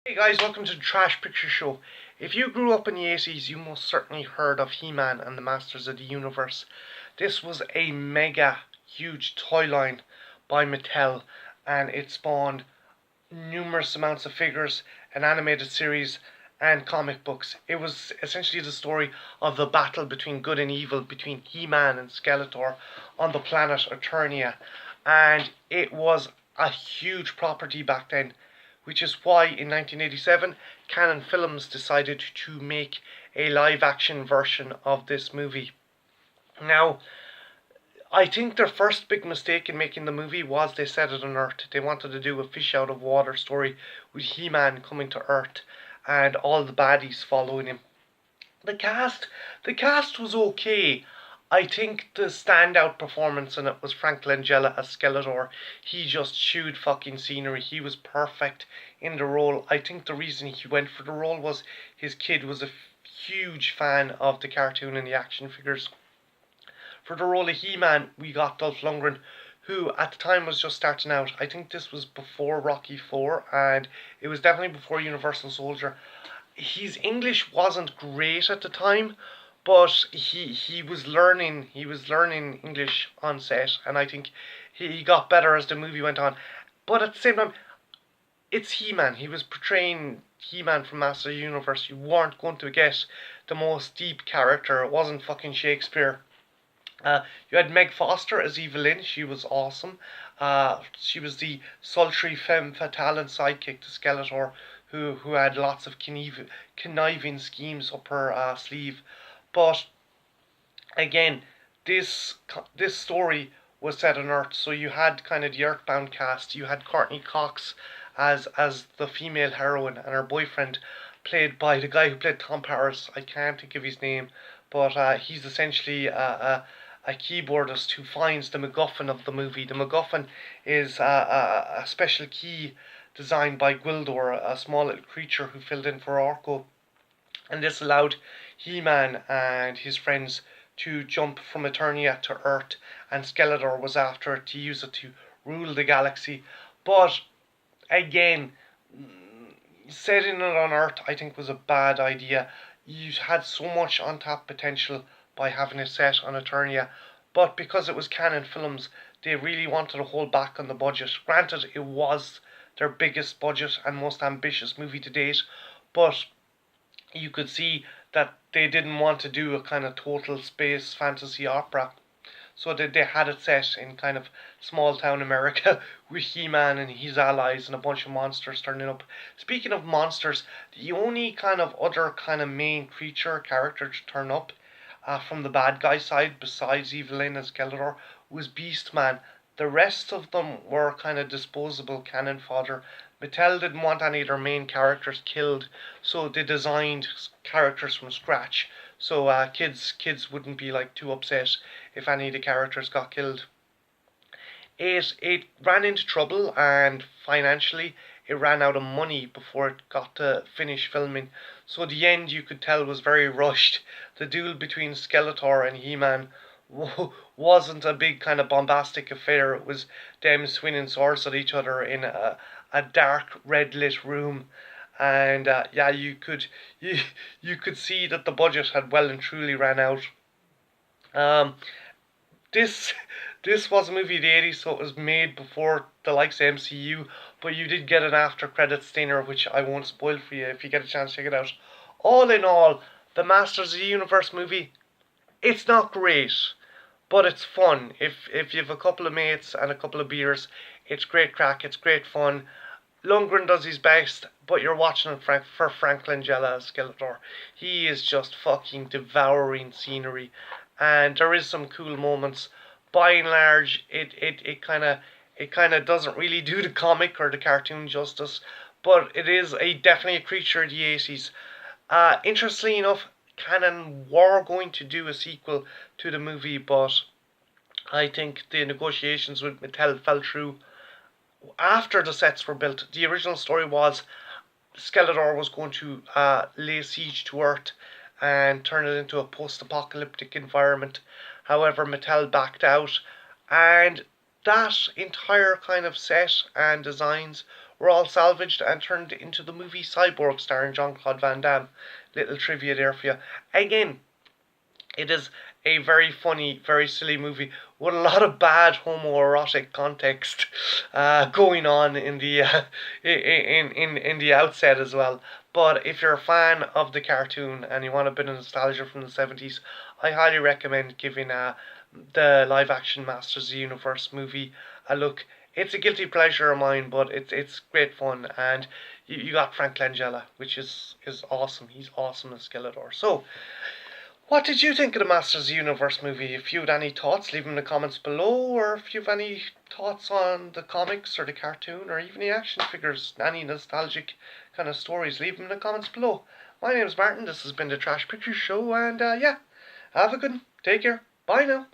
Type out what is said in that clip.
Hey guys, welcome to the Trash Picture Show. If you grew up in the 80s, you most certainly heard of He-Man and the Masters of the Universe. This was a mega huge toy line by Mattel, and it spawned numerous amounts of figures, an animated series, and comic books. It was essentially the story of the battle between good and evil, between He-Man and Skeletor on the planet Eternia, and it was a huge property back then, which is why in 1987 Canon Films decided to make a live action version of this movie. Now, I think their first big mistake in making the movie was they set it on Earth. They wanted to do a fish out of water story with He-Man coming to Earth and all the baddies following him. The cast was okay. I think the standout performance in it was Frank Langella as Skeletor. He just chewed fucking scenery. He was perfect in the role. I think the reason he went for the role was his kid was a huge fan of the cartoon and the action figures. For the role of He-Man, we got Dolph Lundgren, who at the time was just starting out. I think this was before Rocky IV, and it was definitely before Universal Soldier. His English wasn't great at the time, but he was learning English on set, and I think he got better as the movie went on. But at the same time, it's He-Man. He was portraying He-Man from Master of the Universe. You weren't going to get the most deep character. It wasn't fucking Shakespeare. You had Meg Foster as Evelyn. She was awesome. She was the sultry femme fatale and sidekick to Skeletor, who had lots of conniving schemes up her sleeve. But again, this story was set on Earth, so you had kind of the Earthbound cast. You had Courtney Cox as the female heroine, and her boyfriend, played by the guy who played Tom Paris. I can't think of his name, but he's essentially a keyboardist who finds the MacGuffin of the movie. The MacGuffin is a special key designed by Gwildor, a small little creature who filled in for Orko. And this allowed He-Man and his friends to jump from Eternia to Earth, and Skeletor was after it to use it to rule the galaxy. But again, setting it on Earth, I think, was a bad idea. You had so much untapped potential by having it set on Eternia, but because it was Canon Films, they really wanted to hold back on the budget. Granted, it was their biggest budget and most ambitious movie to date, but you could see that they didn't want to do a kind of total space fantasy opera. So they had it set in kind of small town America with He-Man and his allies and a bunch of monsters turning up. Speaking of monsters, the only kind of other kind of main creature character to turn up from the bad guy side, besides Evelyn and Skeletor, was Beastman. The rest of them were kind of disposable cannon fodder. Mattel didn't want any of their main characters killed, so they designed characters from scratch. So kids wouldn't be like too upset if any of the characters got killed. It ran into trouble, and financially it ran out of money before it got to finish filming. So the end, you could tell, was very rushed. The duel between Skeletor and He-Man wasn't a big kind of bombastic affair. It was them swinging swords at each other in a dark red lit room, and yeah, you could see that the budget had well and truly ran out. Um, this this was a movie of the 80s, so it was made before the likes of MCU, but you did get an after credit stinger, which I won't spoil for you. If you get a chance, check it out. All in all, the Masters of the Universe movie, it's not great, but it's fun. If you have a couple of mates and a couple of beers, it's great crack, it's great fun. Lundgren does his best, but you're watching it for Frank Langella as Skeletor. He is just fucking devouring scenery, and there is some cool moments. By and large, it kind of doesn't really do the comic or the cartoon justice, but it is definitely a creature of the 80s. Interestingly enough, Canon were going to do a sequel to the movie, but I think the negotiations with Mattel fell through after the sets were built. The original story was Skeletor was going to lay siege to Earth and turn it into a post-apocalyptic environment. However, Mattel backed out, and that entire kind of set and designs were all salvaged and turned into the movie Cyborg starring Jean-Claude Van Damme. Little trivia there for you. Again, it is a very funny, very silly movie with a lot of bad homoerotic context going on in the in the outset as well. But if you're a fan of the cartoon and you want a bit of nostalgia from the 70s, I highly recommend giving the live action Masters of the Universe movie a look. It's a guilty pleasure of mine, but it's great fun, and you got Frank Langella, which is awesome. He's awesome as Skeletor. So, what did you think of the Masters of the Universe movie? If you had any thoughts, leave them in the comments below, or if you have any thoughts on the comics or the cartoon or even the action figures, any nostalgic kind of stories, leave them in the comments below. My name's Martin, this has been the Trash Pictures Show, and yeah, have a good one. Take care. Bye now.